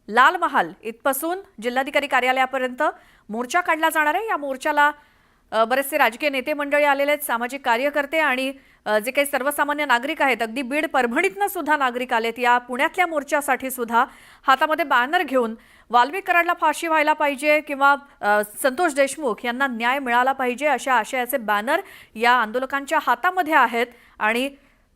लाल महाल इथपासून जिल्हाधिकारी कार्यालयापर्यंत मोर्चा काढला जाणार आहे। या मोर्चाला बरेचसे राजकीय नेते मंडळी आलेले आहेत, सामाजिक कार्यकर्ते आणि जे काही सर्वसामान्य नागरिक आहेत, अगदी बीड परभणीतनं सुद्धा नागरिक आलेत। या पुण्यातल्या मोर्चासाठी सुद्धा हातामध्ये बॅनर घेऊन वाल्मिक कराडला फाशी व्हायला पाहिजे किंवा संतोष देशमुख यांना न्याय मिळाला पाहिजे अशा आशयाचे बॅनर या आंदोलकांच्या हातामध्ये आहेत। आणि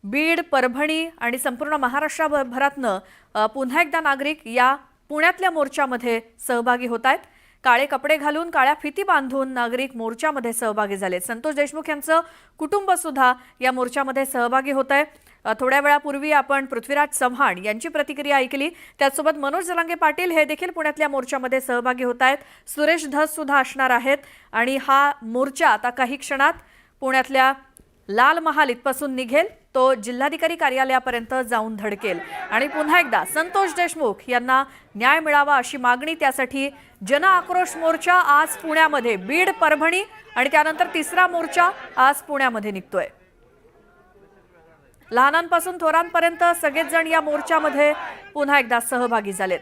बीड, परभणी आणि संपूर्ण महाराष्ट्रभरातनं पुन्हा एकदा नागरिक या पुण्यातल्या मोर्चामध्ये सहभागी होत आहेत। काळे कपडे घालून, काळ्या फिती बांधून नागरिक मोर्चामध्ये सहभागी झाले। संतोष देशमुख यांचं कुटुंब सुद्धा या मोर्चामध्ये सहभागी होत आहे। थोड्या वेळापूर्वी आपण पृथ्वीराज चव्हाण यांची प्रतिक्रिया ऐकली, त्याचसोबत मनोज जरांगे पाटील हे देखील पुण्यातल्या मोर्चामध्ये सहभागी होत आहेत। सुरेश धस सुद्धा असणार आहेत आणि हा मोर्चा आता काही क्षणात पुण्यातल्या लाल महाल इथपासून निघेल, तो जिल्हाधिकारी कार्यालयापर्यंत जाऊन धडकेल आणि पुन्हा एकदा संतोष देशमुख यांना न्याय मिळावा अशी मागणी, त्यासाठी जन आक्रोश मोर्चा आज पुण्यामध्ये, बीड, परभणी आणि त्यानंतर तिसरा मोर्चा आज पुण्यामध्ये निघतोय। लहानांपासून थोरांपर्यंत सगळेच जण या मोर्चामध्ये पुन्हा एकदा सहभागी झालेत।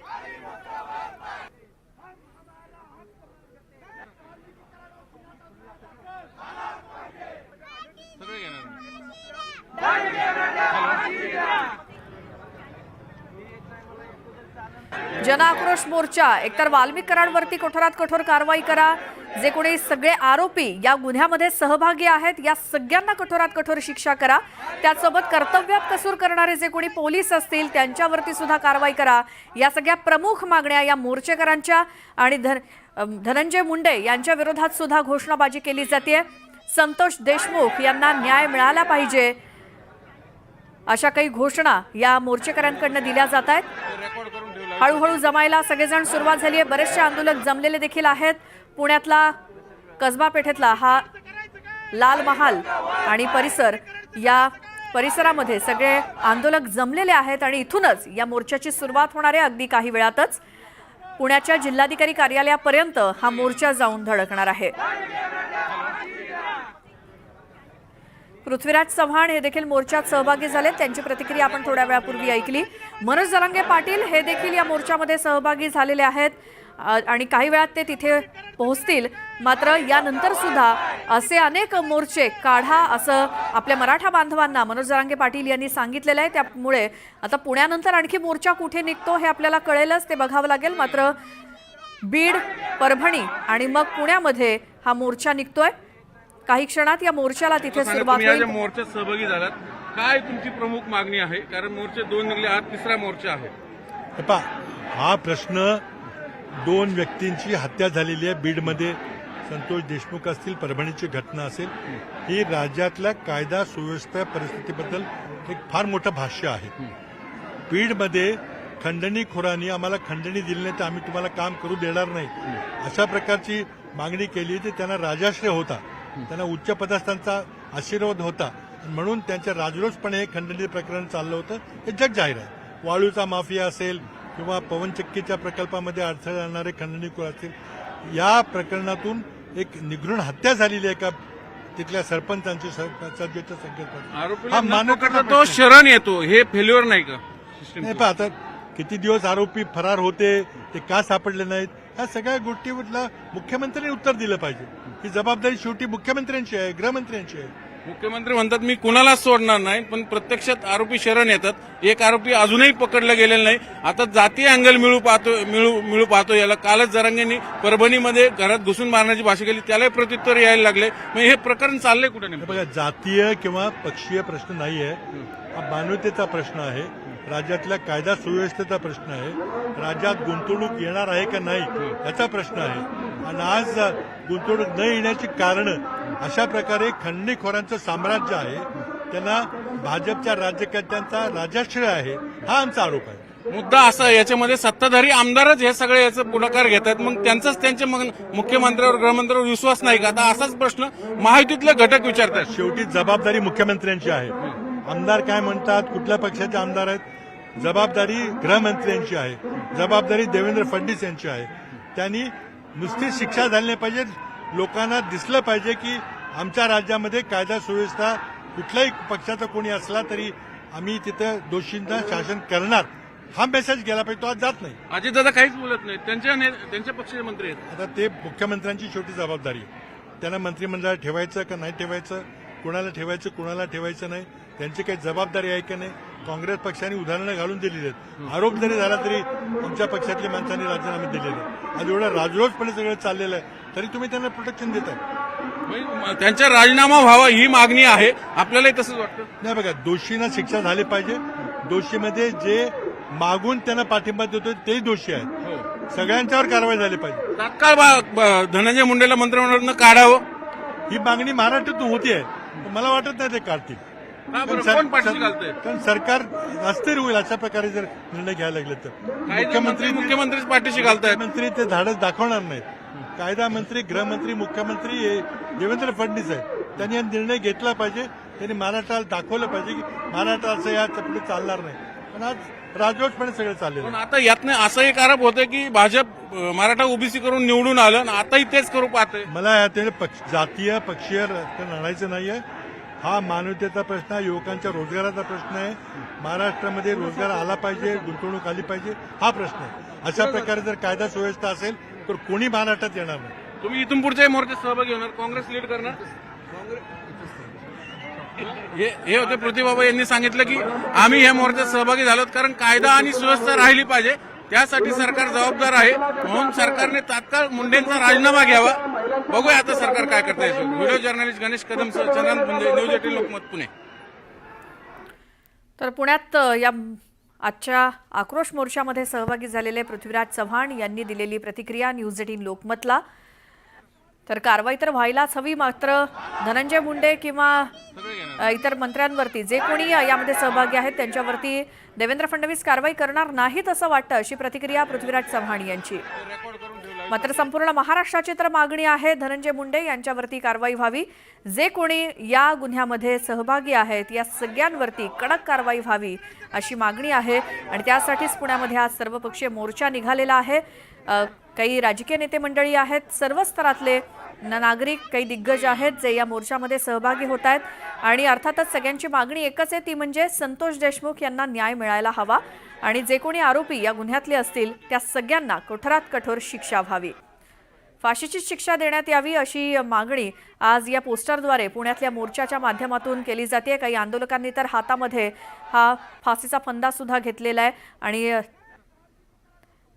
जन आक्रोश मोर्चा एकतर वाल्मिक कराडवरती कठोरात कठोर कारवाई करा, जे कोणी सगळे आरोपी या गुन्ह्यामध्ये सहभागी आहेत या सगळ्यांना कठोरात कठोर शिक्षा करा। त्यासोबत कर्तव्यात कसूर करणारे जे कोणी पोलीस असतील त्यांच्यावरती सुद्धा कारवाई करा। या सगळ्या प्रमुख मागण्या या मोर्चेकरांच्या आणि धनंजय मुंडे यांच्या विरोधात सुद्धा घोषणाबाजी केली जाते। संतोष देशमुख यांना न्याय मिळाला पाहिजे अशा काही घोषणा या मोर्चेकरांकडून दिल्या जात आहेत। हळूहळू जमायला सगळेजण सुरुवात झाली आहे। बरेचसे आंदोलक जमलेले देखील आहेत। पुण्यातला कसबा पेठेतला हा लाल महाल आणि परिसर, या परिसरामध्ये सगळे आंदोलक जमलेले आहेत आणि इथूनच या मोर्चाची सुरुवात होणार आहे। अगदी काही वेळातच पुण्याच्या जिल्हाधिकारी कार्यालयापर्यंत हा मोर्चा जाऊन धडकणार आहे। पृथ्वीराज चव्हाण हे देखील मोर्चात सहभागी झाले, त्यांची प्रतिक्रिया आपण थोड्या वेळापूर्वी ऐकली। मनोज जरांगे पाटील हे देखील या मोर्चामध्ये सहभागी झालेले आहेत आणि काही वेळात ते तिथे पोहोचतील। मात्र यानंतर सुद्धा असे अनेक मोर्चे काढा असं आपल्या मराठा बांधवांना मनोज जरांगे पाटील यांनी सांगितलेलं आहे। त्यामुळे आता पुण्यानंतर आणखी मोर्चा कुठे निघतो हे आपल्याला कळेलच, ते बघावं लागेल। मात्र बीड, परभणी आणि मग पुण्यामध्ये हा मोर्चा निघतोय। काही क्षणात या मोर्चाला तिथे सुरुवात होईल। मोर्चात सहभागी झालात, काय तुमची प्रमुख मागणी आहे? कारण मोर्चे दोन निघले, आज तिसरा मोर्चा आहे। हा प्रश्न दोन व्यक्तींची हत्या झालेली आहे बीडमध्ये, संतोष देशमुख असतील, परभणीची घटना असेल, ही राज्यातल्या कायदा सुव्यवस्था परिस्थितीबद्दल एक फार मोठं भाष्य आहे। बीडमध्ये खंडणीखोरांनी आम्हाला खंडणी दिली नाही तर आम्ही तुम्हाला काम करू देणार नाही अशा प्रकारची मागणी केली होती। त्यांना राजाश्रय होता, त्यांना उच्च पदस्थांचा आशीर्वाद होता, म्हणून त्यांच्या राजरोसपणे हे खंडणी प्रकरण चाललं होतं, हे जग जाहीर आहे। वाळूचा माफिया असेल किंवा पवनचक्कीच्या प्रकल्पामध्ये अडथळे आणणारे खंडणीखोर असतील, या प्रकरणातून एक निघृण हत्या झालेली आहे का तिथल्या सरपंचांची, सरपंचाच्या संख्येत तो शरण येतो, हे फेल्युअर नाही का सिस्टीम? आता किती दिवस आरोपी फरार होते, ते का सापडले नाहीत, ह्या सगळ्या गोष्टीला मुख्यमंत्र्यांनी उत्तर दिलं पाहिजे। ही जबाबदारी शेवटी मुख्यमंत्र्यांची आहे, गृहमंत्र्यांची आहे। मुख्यमंत्री म्हणतात मी कुणालाच सोडणार नाही, पण प्रत्यक्षात आरोपी शरण येतात। एक आरोपी अजूनही पकडला गेलेला नाही। आता जातीय अँगल मिळू पाहतो याला। कालच जरांगेंनी परभणीमध्ये घरात घुसून मारण्याची भाषा केली, त्यालाही प्रत्युत्तर यायला लागले। मग हे प्रकरण चाललंय कुठे? बघा, जातीय किंवा पक्षीय प्रश्न नाहीये, हा मानवतेचा प्रश्न आहे, राज्यातल्या कायदा सुव्यवस्थेचा प्रश्न आहे, राज्यात गुंतवणूक येणार आहे का नाही याचा प्रश्न आहे। आणि आज गुंतवणूक न येण्याची कारण अशा प्रकारे खंडणीखोरांचं साम्राज्य आहे, त्यांना भाजपच्या राज्यकर्त्यांचा राजाश्रय आहे, हा आमचा आरोप आहे। मुद्दा असा, याच्यामध्ये सत्ताधारी आमदारच हे सगळे याचं पुढाकार घेतात, मग त्यांचाच त्यांच्या मुख्यमंत्र्यावर, गृहमंत्र्यावर विश्वास नाही का? आता असाच प्रश्न महायुतीतले घटक विचारतात। शेवटी जबाबदारी मुख्यमंत्र्यांची आहे। आमदार काय म्हणतात, कुठल्या पक्षाचे आमदार आहेत, जबाबदारी गृहमंत्र्यांची आहे, जबाबदारी देवेंद्र फडणवीस यांची आहे। त्यांनी नुसती शिक्षा झाली नाही पाहिजे, लोकांना दिसलं पाहिजे की आमच्या राज्यामध्ये कायदा सुव्यवस्था, कुठल्याही पक्षाचा कोणी असला तरी आम्ही तिथं दोषींना शासन करणार, हा मेसेज गेला पाहिजे, तो आज जात नाही. अजितदादा काहीच बोलत नाही, त्यांच्या पक्षाचे मंत्री आहेत. आता ते मुख्यमंत्र्यांची शेवटी जबाबदारी आहे. त्यांना मंत्रिमंडळात ठेवायचं का नाही ठेवायचं, कुणाला ठेवायचं कुणाला ठेवायचं नाही, त्यांची काही जबाबदारी आहे का नाही. काँग्रेस पक्षाने उदाहरणं घालून दिलेली आहेत. आरोप जरी झाला तरी तुमच्या पक्षातल्या माणसांनी राजीनामे दिलेले आहेत. आज एवढं राजरोसपणे सगळं चाललेलं आहे तरी तुम्ही त्यांना प्रोटेक्शन देताय. त्यांचा राजीनामा व्हावा ही मागणी आहे, आपल्यालाही तसंच वाटतं. नाही बघा, दोषींना शिक्षा झाली पाहिजे. दोषीमध्ये जे मागून त्यांना पाठिंबा देतो तेही दोषी आहेत. सगळ्यांच्यावर कारवाई झाली पाहिजे. तात्काळ धनंजय मुंडेला मंत्रिमंडळातून काढावं ही मागणी महाराष्ट्रातून होती आहे. मला वाटत नाही ते काढतील. का बरं? कोण पाठीशी घालतंय? कारण सरकार अस्थिर होईल अशा प्रकारे जर निर्णय घ्यायला लागले तर. मुख्यमंत्रीच पाठीशी घालतायत. मुख्यमंत्री ते धाडस दाखवणार नाहीत. कायदा मंत्री, गृहमंत्री, मुख्यमंत्री हे देवेंद्र फडणवीस आहेत. त्यांनी हा निर्णय घेतला पाहिजे. त्यांनी महाराष्ट्राला दाखवलं पाहिजे की महाराष्ट्र असं या पुढे चालणार नाही. पण आज राजरोसपणे सगळं चाललेलं पण आहे. आता यातनं असं एक आरोप होतोय की भाजप मराठा ओबीसी करून निवडून आलं आणि आताही तेच करू पाहतंय. मला यात जातीय पक्षीय राजकारण आणायचं नाहीये. हा मानवतेचा प्रश्न आहे, युवकांच्या रोजगाराचा प्रश्न आहे. महाराष्ट्रामध्ये रोजगार आला पाहिजे, गुंतवणूक आली पाहिजे, हा प्रश्न आहे. अशा प्रकारे जर कायदा सुव्यवस्था असेल तर कोणी महाराष्ट्रात येणार नाही. तुम्ही इथून पुढच्याही मोर्चात सहभागी होणार, काँग्रेस लीड करणार. हे होते प्रतिभाबा यांनी सांगितलं की आम्ही या मोर्चात सहभागी झालो कारण कायदा आणि सुव्यवस्था राहिली पाहिजे, त्यासाठी सरकार जबाबदार आहे. म्हणून सरकारने तात्काळ मुंडेंचा राजीनामा घ्यावा. बघूया आता सरकार काय करता येईल. व्हिडिओ जर्नलिस्ट गणेश कदम सह चंद्रकांत पुंजे, न्यूज 18 लोकमत, पुणे. तर पुण्यात या आजच्या आक्रोश मोर्चामध्ये सहभागी झालेले पृथ्वीराज चव्हाण यांनी दिलेली प्रतिक्रिया न्यूज 18 लोकमतला. तर कारवाई तर व्हायलाच हवी, मात्र धनंजय मुंडे किंवा इतर मंत्र्यांवरती जे कोणी यामध्ये सहभागी आहेत त्यांच्यावरती देवेंद्र फडणवीस कारवाई करणार नाहीत असं वाटतं, अशी प्रतिक्रिया पृथ्वीराज चव्हाण यांची. मात्र संपूर्ण महाराष्ट्राची तर मागणी आहे धनंजय मुंडे यांच्यावरती कारवाई व्हावी. जे कोणी या गुन्ह्यामध्ये सहभागी आहेत या सगळ्यांवरती कडक कारवाई व्हावी अशी मागणी आहे. आणि त्यासाठीच पुण्यामध्ये आज सर्वपक्षीय मोर्चा निघालेला आहे. काही राजकीय नेते मंडळी आहेत, सर्व स्तरातले नागरिक, काही दिग्गज आहेत जे या मोर्चामध्ये सहभागी होत आहेत. आणि अर्थातच सगळ्यांची मागणी एकच आहे, ती म्हणजे संतोष देशमुख यांना न्याय मिळायला हवा आणि जे कोणी आरोपी या गुन्ह्यातले असतील त्या सगळ्यांना कठोरात कठोर शिक्षा व्हावी, फाशीची शिक्षा देण्यात यावी अशी मागणी आज या पोस्टरद्वारे पुण्यातल्या मोर्चाच्या माध्यमातून केली जाते. काही आंदोलकांनी तर हातामध्ये हा फाशीचा फंदा सुद्धा घेतलेला आहे आणि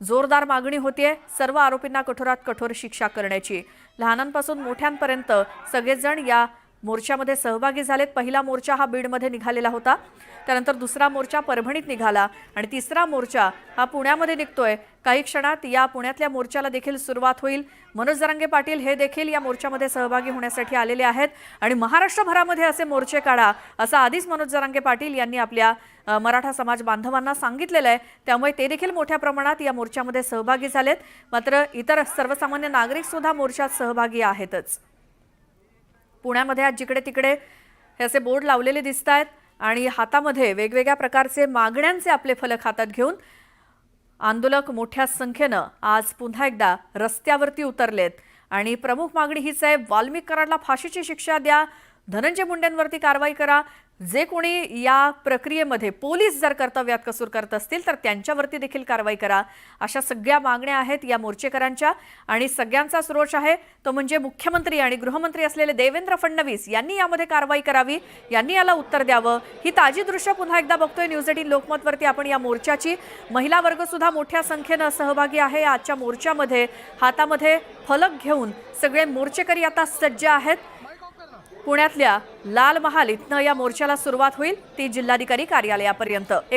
जोरदार मागणी होतीये सर्व आरोपींना कठोरात कठोर शिक्षा करण्याची. लहानांपासून मोठ्यांपर्यंत सगळेजण या मोर्चामध्ये सहभागी झालेत. पहिला मोर्चा हा बीडमध्ये निघालेला होता, त्यानंतर दुसरा मोर्चा परभणीत निघाला आणि तिसरा मोर्चा हा पुण्यामध्ये निघतोय. काही क्षणात या पुण्यातल्या मोर्चाला देखील सुरुवात होईल. मनोज जरांगे पाटील हे देखील या मोर्चामध्ये सहभागी होण्यासाठी आलेले आहेत आणि महाराष्ट्रभरामध्ये असे मोर्चे काढा असं आधीच मनोज जरांगे पाटील यांनी आपल्या मराठा समाज बांधवांना सांगितलेलं आहे. त्यामुळे ते देखील मोठ्या प्रमाणात या मोर्चामध्ये सहभागी झालेत. मात्र इतर सर्वसामान्य नागरिक सुद्धा मोर्चात सहभागी आहेतच. पुण्यामध्ये आज जिकडे तिकडे हे असे बोर्ड लावलेले दिसत आहेत आणि हातामध्ये वेगवेगळ्या प्रकारचे मागण्यांचे आपले फलक हातात घेऊन आंदोलक मोठ्या संख्येनं आज पुन्हा एकदा रस्त्यावरती उतरलेत. आणि प्रमुख मागणी हीच आहे, वाल्मिक कराडला फाशीची शिक्षा द्या, धनंजय मुंडेंवरती कारवाई करा. जे कोणी या प्रक्रियेमध्ये पोलीस जर कर्तव्यात कसूर करत असतील तर त्यांच्यावरती देखील कारवाई करा. अशा सगळ्या मागण्या आहेत या मोर्चेकरांच्या आणि सगळ्यांचा स्रोत आहे तो म्हणजे मुख्यमंत्री आणि गृहमंत्री असलेले देवेंद्र फडणवीस यांनी यामध्ये कारवाई करावी, यांनी याला उत्तर द्यावं. ही ताजी दृश्य पुन्हा एकदा बघतोय न्यूज 18 लोकमतवरती आपण या मोर्चाची. महिला वर्ग सुद्धा मोठ्या संख्येनं सहभागी आहे आजच्या मोर्चामध्ये. हातामध्ये फलक घेऊन सगळे मोर्चेकरी आता सज्ज आहेत. पुण्यातल्या लाल महाल इथनं या मोर्चाला सुरुवात होईल, ती जिल्हाधिकारी कार्यालयापर्यंत.